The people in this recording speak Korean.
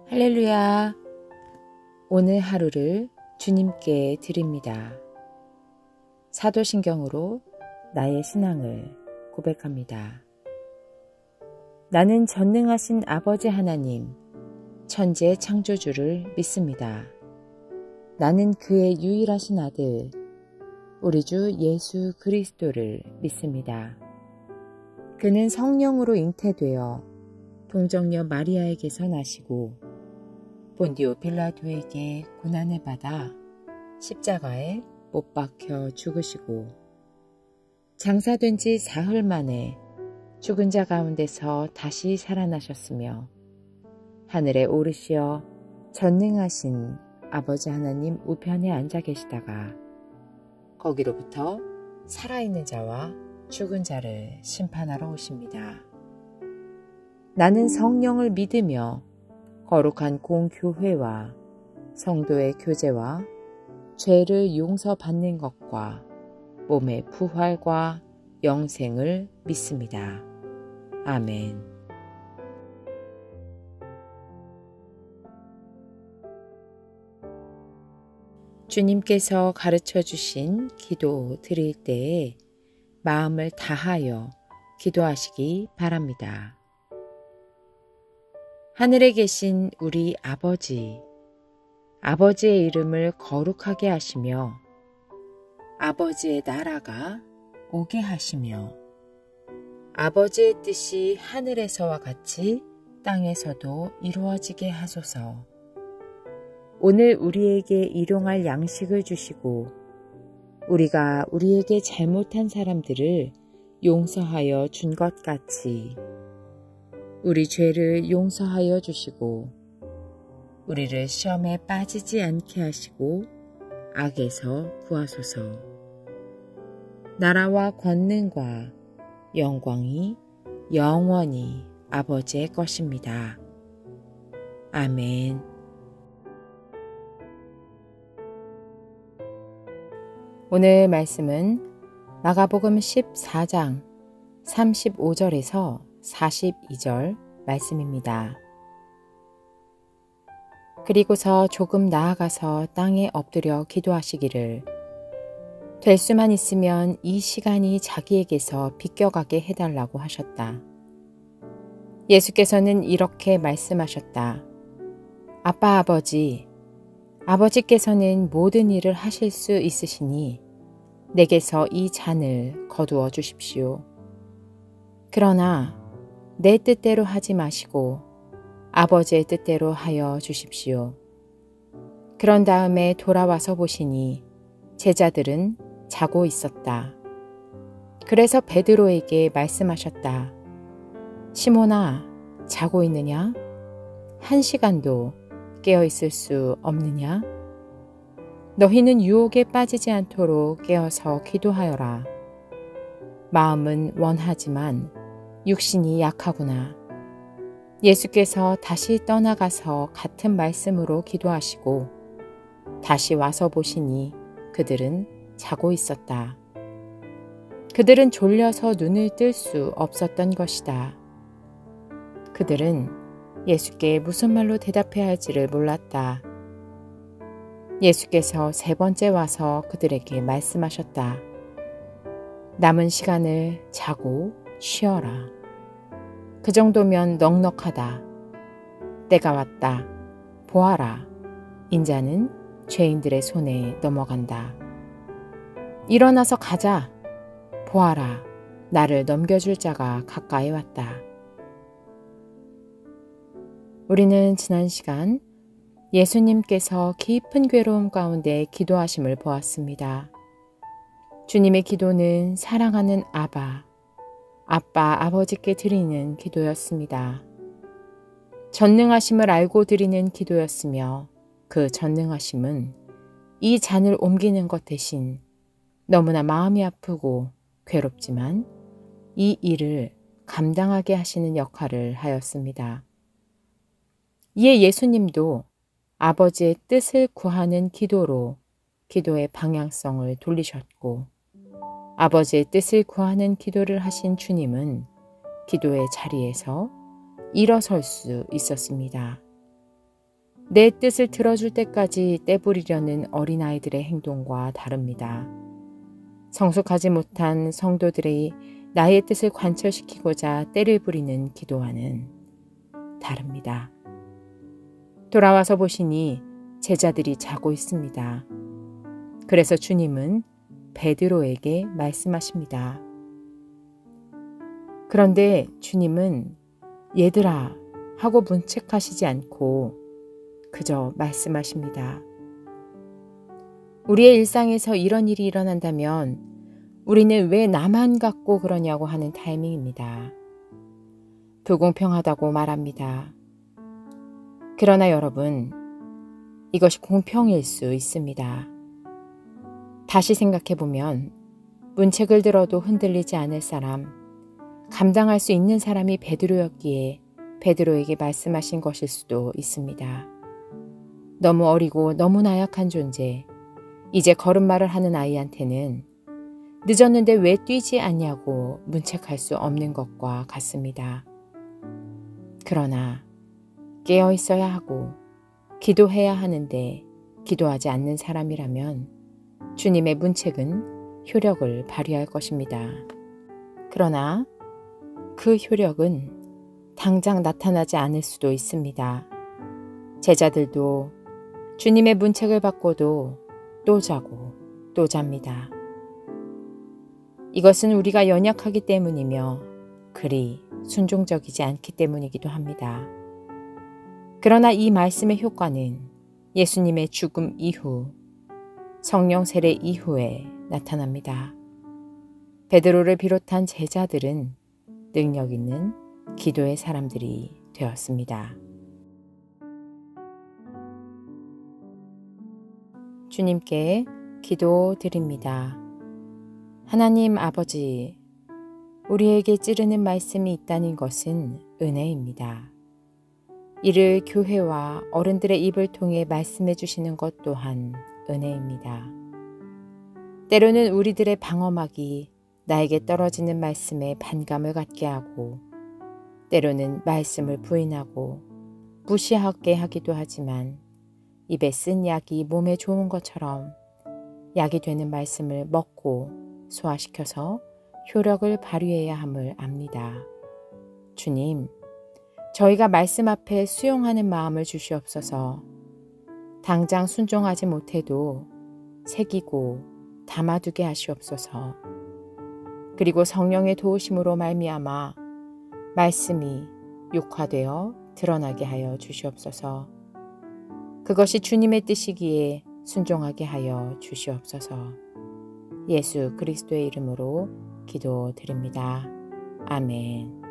할렐루야. 오늘 하루를 주님께 드립니다. 사도신경으로 나의 신앙을 고백합니다. 나는 전능하신 아버지 하나님, 천지의 창조주를 믿습니다. 나는 그의 유일하신 아들, 우리 주 예수 그리스도를 믿습니다. 그는 성령으로 잉태되어 동정녀 마리아에게서 나시고 본디오 빌라도에게 고난을 받아 십자가에 못 박혀 죽으시고 장사된 지 사흘 만에 죽은 자 가운데서 다시 살아나셨으며 하늘에 오르시어 전능하신 아버지 하나님 우편에 앉아 계시다가 거기로부터 살아있는 자와 죽은 자를 심판하러 오십니다. 나는 성령을 믿으며 거룩한 공교회와 성도의 교제와 죄를 용서받는 것과 몸의 부활과 영생을 믿습니다. 아멘. 주님께서 가르쳐 주신 기도 드릴 때에 마음을 다하여 기도하시기 바랍니다. 하늘에 계신 우리 아버지, 아버지의 이름을 거룩하게 하시며 아버지의 나라가 오게 하시며 아버지의 뜻이 하늘에서와 같이 땅에서도 이루어지게 하소서. 오늘 우리에게 일용할 양식을 주시고 우리가 우리에게 잘못한 사람들을 용서하여 준 것 같이 우리 죄를 용서하여 주시고 우리를 시험에 빠지지 않게 하시고 악에서 구하소서. 나라와 권능과 영광이 영원히 아버지의 것입니다. 아멘. 오늘 말씀은 마가복음 14장 35절에서 42절 말씀입니다. 그리고서 조금 나아가서 땅에 엎드려 기도하시기를 될 수만 있으면 이 시간이 자기에게서 비껴가게 해달라고 하셨다. 예수께서는 이렇게 말씀하셨다. 아빠 아버지께서는 모든 일을 하실 수 있으시니 내게서 이 잔을 거두어 주십시오. 그러나 내 뜻대로 하지 마시고 아버지의 뜻대로 하여 주십시오. 그런 다음에 돌아와서 보시니 제자들은 자고 있었다. 그래서 베드로에게 말씀하셨다. 시몬아, 자고 있느냐? 1시간도 깨어 있을 수 없느냐? 너희는 유혹에 빠지지 않도록 깨어서 기도하여라. 마음은 원하지만 육신이 약하구나. 예수께서 다시 떠나가서 같은 말씀으로 기도하시고 다시 와서 보시니 그들은 자고 있었다. 그들은 졸려서 눈을 뜰 수 없었던 것이다. 그들은 예수께 무슨 말로 대답해야 할지를 몰랐다. 예수께서 3번째 와서 그들에게 말씀하셨다. 남은 시간을 자고 쉬어라. 그 정도면 넉넉하다. 때가 왔다. 보아라. 인자는 죄인들의 손에 넘어간다. 일어나서 가자. 보아라. 나를 넘겨줄 자가 가까이 왔다. 우리는 지난 시간 예수님께서 깊은 괴로움 가운데 기도하심을 보았습니다. 주님의 기도는 사랑하는 아버지께 드리는 기도였습니다. 전능하심을 알고 드리는 기도였으며 그 전능하심은 이 잔을 옮기는 것 대신 너무나 마음이 아프고 괴롭지만 이 일을 감당하게 하시는 역할을 하였습니다. 이에 예수님도 아버지의 뜻을 구하는 기도로 기도의 방향성을 돌리셨고 아버지의 뜻을 구하는 기도를 하신 주님은 기도의 자리에서 일어설 수 있었습니다. 내 뜻을 들어줄 때까지 떼부리려는 어린아이들의 행동과 다릅니다. 성숙하지 못한 성도들의 나의 뜻을 관철시키고자 떼를 부리는 기도와는 다릅니다. 돌아와서 보시니 제자들이 자고 있습니다. 그래서 주님은 베드로에게 말씀하십니다. 그런데 주님은 얘들아 하고 문책하시지 않고 그저 말씀하십니다. 우리의 일상에서 이런 일이 일어난다면 우리는 왜 나만 갖고 그러냐고 하는 타이밍입니다. 불공평하다고 말합니다. 그러나 여러분, 이것이 공평일 수 있습니다. 다시 생각해보면 문책을 들어도 흔들리지 않을 사람, 감당할 수 있는 사람이 베드로였기에 베드로에게 말씀하신 것일 수도 있습니다. 너무 어리고 너무 나약한 존재, 이제 걸음마를 하는 아이한테는 늦었는데 왜 뛰지 않냐고 문책할 수 없는 것과 같습니다. 그러나 깨어 있어야 하고 기도해야 하는데 기도하지 않는 사람이라면 주님의 문책은 효력을 발휘할 것입니다. 그러나 그 효력은 당장 나타나지 않을 수도 있습니다. 제자들도 주님의 문책을 받고도 또 자고 또 잡니다. 이것은 우리가 연약하기 때문이며 그리 순종적이지 않기 때문이기도 합니다. 그러나 이 말씀의 효과는 예수님의 죽음 이후, 성령 세례 이후에 나타납니다. 베드로를 비롯한 제자들은 능력 있는 기도의 사람들이 되었습니다. 주님께 기도드립니다. 하나님 아버지, 우리에게 찌르는 말씀이 있다는 것은 은혜입니다. 이를 교회와 어른들의 입을 통해 말씀해 주시는 것 또한 은혜입니다. 때로는 우리들의 방어막이 나에게 떨어지는 말씀에 반감을 갖게 하고 때로는 말씀을 부인하고 무시하게 하기도 하지만 입에 쓴 약이 몸에 좋은 것처럼 약이 되는 말씀을 먹고 소화시켜서 효력을 발휘해야 함을 압니다. 주님, 저희가 말씀 앞에 수용하는 마음을 주시옵소서. 당장 순종하지 못해도 새기고 담아두게 하시옵소서. 그리고 성령의 도우심으로 말미암아 말씀이 육화되어 드러나게 하여 주시옵소서. 그것이 주님의 뜻이기에 순종하게 하여 주시옵소서. 예수 그리스도의 이름으로 기도드립니다. 아멘.